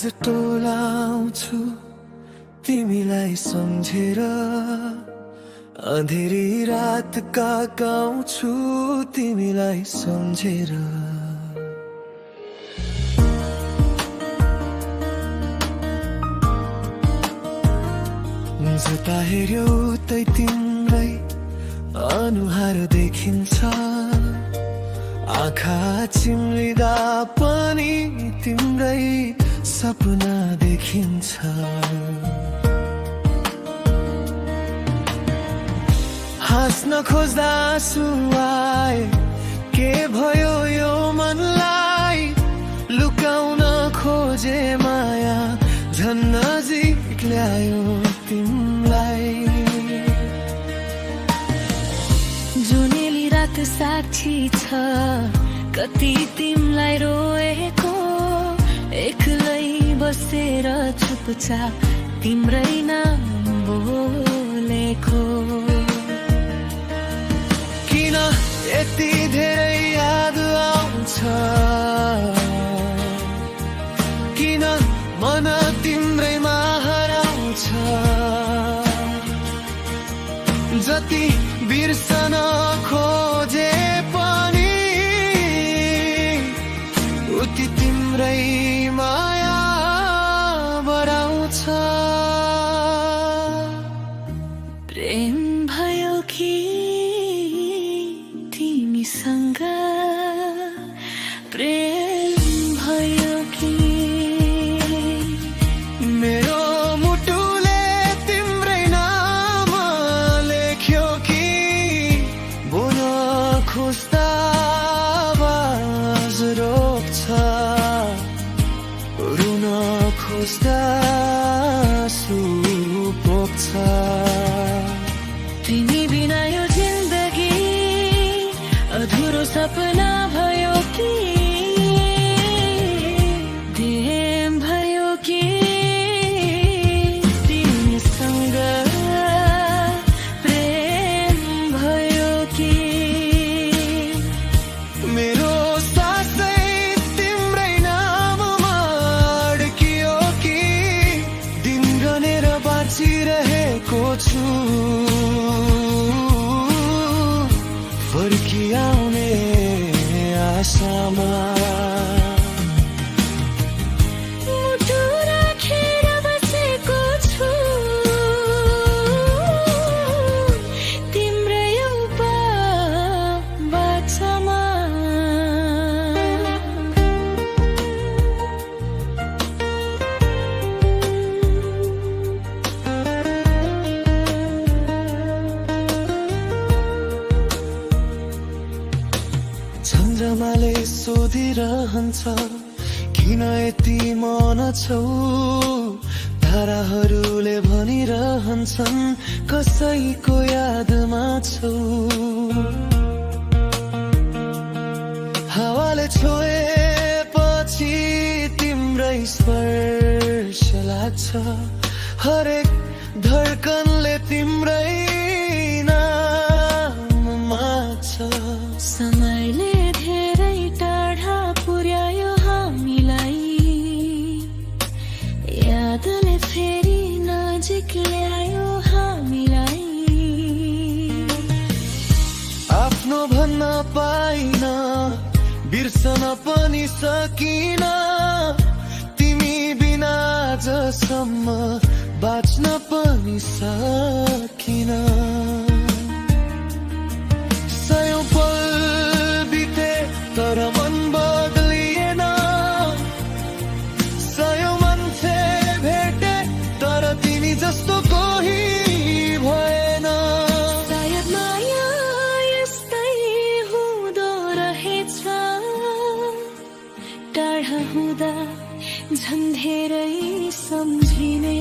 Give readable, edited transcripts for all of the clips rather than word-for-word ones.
आज टोलाउँछु तिमीलाई सम्झेर, अँधेरी रातका गाउँछु तिमीलाई सम्झेर। जता हेऱ्यो उतै तिम्रै अनुहार देखिन्छ, आँखा चिम्लिँदा पनि तिम्रै सपना देखिन्छ। हाँस्न खोज्दा आँसु आए, के भयो यो मनलाई, लुकाउन खोजे माया झन् नजिक ल्यायो तिमलाई। जुनेली रात साक्षी छ, कति तिमलाई रोएको, एक्लै बसेर चुपचाप तिम्रै नाम बोलेको। किन यति धेरै याद आउँछ, किन मन तिम्रैमा हराउँछ, जति बिर्सन खोजे पनि उति तिम्रै माया बढाउँछ। प्रेम भयो कि तिमीसँग, प्रेम भयो कि मेरो मुटुले तिम्रै नाम लेख्यो कि, बोल्न खोज्दा आवाज रोक्छ, रुन खोज्दा आँसु पोख्छ। तिमी बिना यो जिन्दगी अधुरो सपना भयो कि, प्रेम भयो कि तिमीसँग, प्रेम भयो कि मेरो सासै तिम्रै नाममा अड्कियो कि, दिन गनेर बाँचिरहेको छु फर्किआउने आशामा। मुटु राखेर बसेको छु तिम्रै बाचामा। चन्द्रमाले सोधिरहन्छ, किन यति मन छौ, ताराहरूले भनिरहन्छन् कसैको यादमा छौ। हावाले छोएपछि तिम्रै स्पर्श लाग्छ, हरेक धड्कनले तिम्रै नाम माग्छ। समयले धेरै टाढा पुर्यायो हामीलाई, यादले फेरि नजिक ल्यायो हामीलाई। आफ्नो भन्न पाइन, बिर्सन पनि सकिन, तिमी बिना आजसम्म बाँच्न पनि सकिन। सयौं पल बिते तर मन बदलिएन, सयौं मान्छे भेटे तर तिमी जस्तो कोही भएन। सायद माया यस्तै हुँदो रहेछ, टाढा हुँदा झन् धेरै सम्झिने।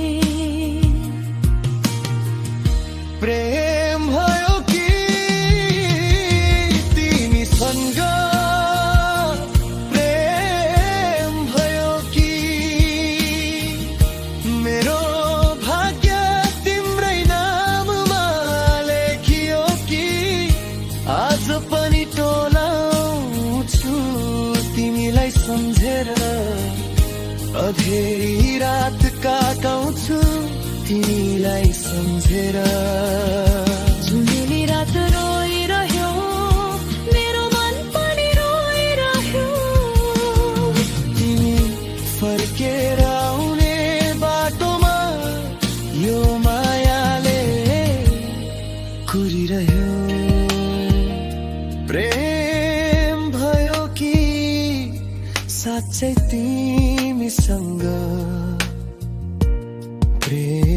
प्रेम भयो कि तिमीसँग, प्रेम भयो कि मेरो भाग्य तिम्रै नाममा लेखियो कि, आज पनि टोलाउँछु तिमीलाई सम्झेर, फेरि रात काटाउँछु तिमीलाई सम्झेर जुनेली रात रोइरह्यो मेरो मन पनि रोइरह्यो तिमी फर्केर आउने बाटोमा यो मायाले कुरिरह्यो प्रेम भयो कि साँच्चै तिमीसँग प्रेम